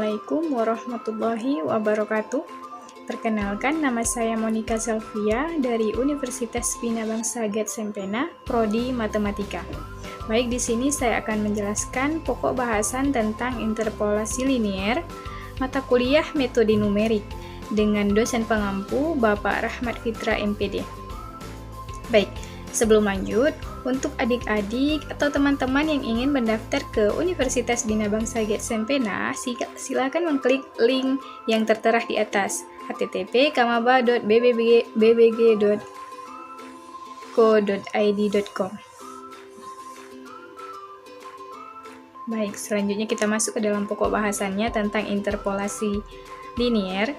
Assalamualaikum warahmatullahi wabarakatuh. Perkenalkan, nama saya Monica Selvia dari Universitas Bina Bangsa Getsempeena, Prodi Matematika. Baik, di sini saya akan menjelaskan pokok bahasan tentang interpolasi linier, mata kuliah metode numerik, dengan dosen pengampu Bapak Rahmat Fitra MPD. Baik, sebelum lanjut, untuk adik-adik atau teman-teman yang ingin mendaftar ke Universitas Bina Bangsa Getsempeena, silakan mengklik link yang tertera di atas, http://bbg.co.id.com. Baik, selanjutnya kita masuk ke dalam pokok bahasannya tentang interpolasi linier.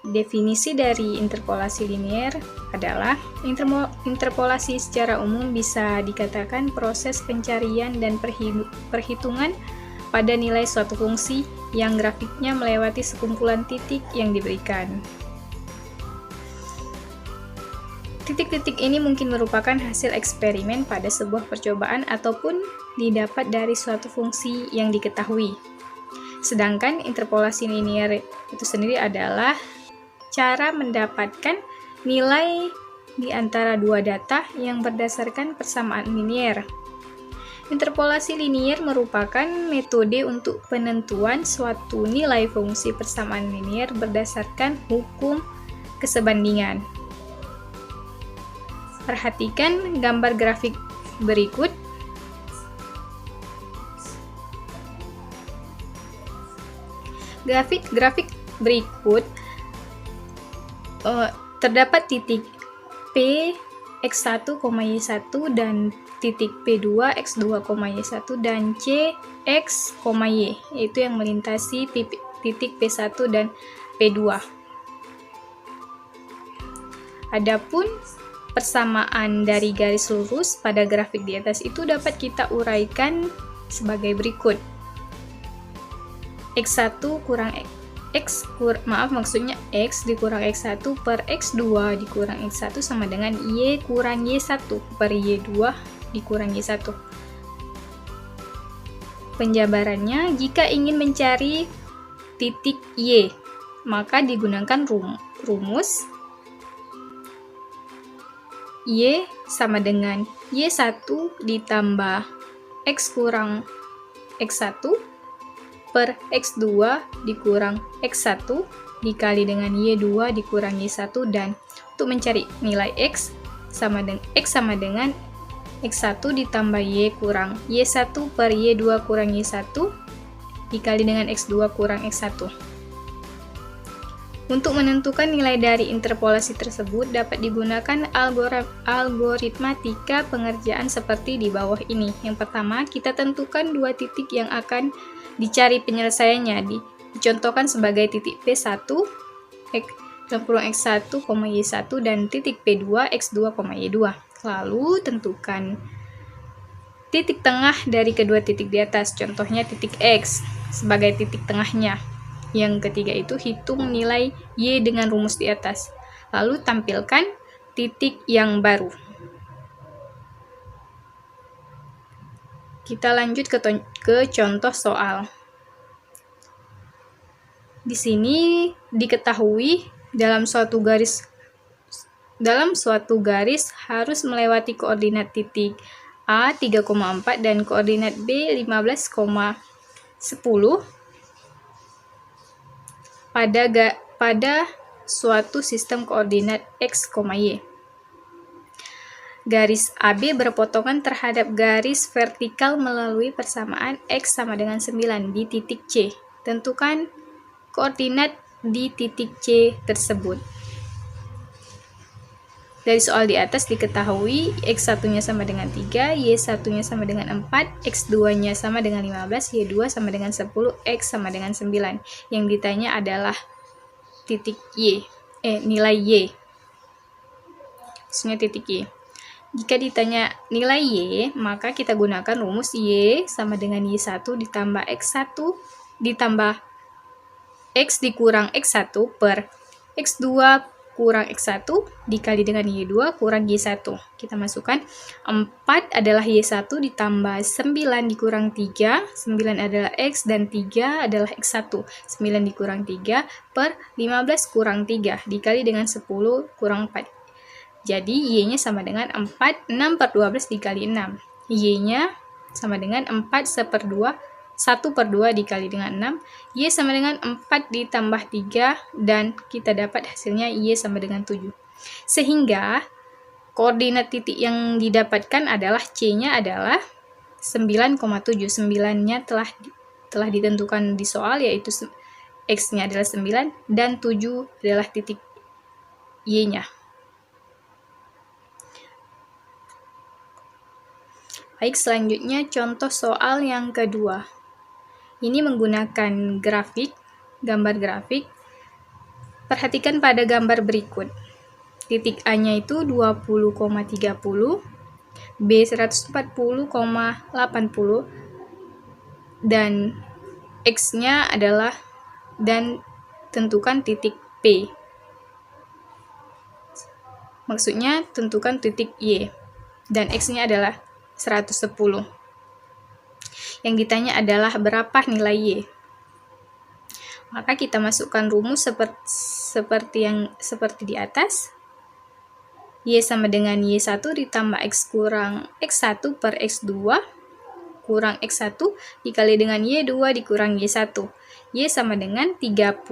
Definisi dari interpolasi linier adalah interpolasi secara umum bisa dikatakan proses pencarian dan perhitungan pada nilai suatu fungsi yang grafiknya melewati sekumpulan titik yang diberikan. Titik-titik ini mungkin merupakan hasil eksperimen pada sebuah percobaan ataupun didapat dari suatu fungsi yang diketahui. Sedangkan interpolasi linier itu sendiri adalah cara mendapatkan nilai di antara dua data yang berdasarkan persamaan linier. Interpolasi linier merupakan metode untuk penentuan suatu nilai fungsi persamaan linier berdasarkan hukum kesebandingan. Perhatikan gambar grafik berikut. Grafik berikut terdapat titik P X1, Y1 dan titik P2 X2, Y1 dan C X, Y, yaitu yang melintasi titik P1 dan P2. Adapun persamaan dari garis lurus pada grafik di atas itu dapat kita uraikan sebagai berikut. X1 kurang X dikurang X1 per X2 dikurang X1 sama dengan Y kurang Y1 per Y2 dikurang Y1. Penjabarannya, jika ingin mencari titik Y, maka digunakan rumus Y sama dengan Y1 ditambah X kurang X1 per X2 dikurang X1 dikali dengan Y2 dikurang Y1, dan untuk mencari nilai X sama dengan X1 ditambah Y kurang Y1 per Y2 kurang Y1 dikali dengan X2 kurang X1. Untuk menentukan nilai dari interpolasi tersebut dapat digunakan algoritmatika pengerjaan seperti di bawah ini. Yang pertama, kita tentukan dua titik yang akan dicari penyelesaiannya, dicontohkan sebagai titik P1 X1, Y1 dan titik P2 X2, Y2. Lalu tentukan titik tengah dari kedua titik di atas, contohnya titik X sebagai titik tengahnya. Yang ketiga itu hitung nilai Y dengan rumus di atas, lalu tampilkan titik yang baru. Kita lanjut ke contoh soal. Di sini diketahui dalam suatu garis harus melewati koordinat titik A 3,4 dan koordinat B 15,10 pada suatu sistem koordinat X, Y. Garis AB berpotongan terhadap garis vertikal melalui persamaan X sama dengan 9 di titik C. Tentukan koordinat di titik C tersebut. Dari soal di atas diketahui X1-nya sama dengan 3, Y1-nya sama dengan 4, X2-nya sama dengan 15, Y2 sama dengan 10, X sama dengan 9. Yang ditanya adalah titik nilai Y. Maksudnya titik Y. Jika ditanya nilai Y, maka kita gunakan rumus Y sama dengan Y1 ditambah X1 ditambah X dikurang X1 per X2 kurang X1 dikali dengan Y2 kurang Y1. Kita masukkan 4 adalah Y1 ditambah 9 dikurang 3, 9 adalah X dan 3 adalah X1. 9 dikurang 3 per 15 kurang 3 dikali dengan 10 kurang 4. Jadi Y-nya sama dengan 4, 6 per 12 dikali 6. Y-nya sama dengan 4 1/2 dikali dengan 6, Y sama dengan 4 ditambah 3, dan kita dapat hasilnya Y sama dengan 7. Sehingga koordinat titik yang didapatkan adalah C-nya adalah 9,7. 9-nya telah ditentukan di soal, yaitu X-nya adalah 9 dan 7 adalah titik Y-nya. Baik, selanjutnya contoh soal yang kedua. Ini menggunakan gambar grafik. Perhatikan pada gambar berikut. Titik A-nya itu 20,30, B 140,80, dan X-nya adalah, dan tentukan titik P. Maksudnya tentukan titik Y, dan X-nya adalah 110. Yang ditanya adalah berapa nilai Y. Maka kita masukkan rumus seperti di atas. Y sama dengan Y1 ditambah X kurang X1 per X2 kurang X1 dikali dengan Y2 dikurang Y1. Y sama dengan 30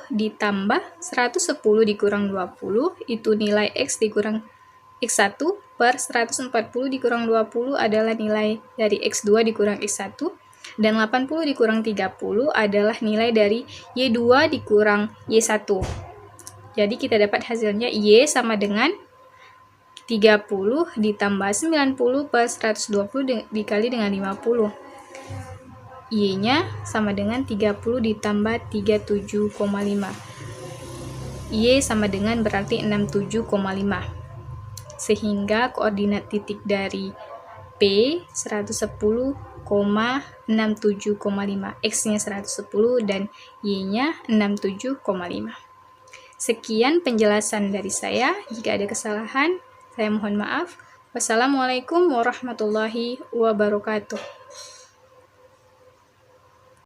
ditambah 110 dikurang 20, itu nilai X dikurang X1 per 140 dikurang 20 adalah nilai dari X2 dikurang X1, dan 80 dikurang 30 adalah nilai dari Y2 dikurang Y1. Jadi kita dapat hasilnya Y sama dengan 30 ditambah 90 per 120 dikali dengan 50. Y-nya sama dengan 30 ditambah 37,5. Y sama dengan berarti 67,5. Sehingga koordinat titik dari P 110,67,5, X-nya 110 dan Y-nya 67,5. Sekian penjelasan dari saya. Jika ada kesalahan, saya mohon maaf. Wassalamualaikum warahmatullahi wabarakatuh.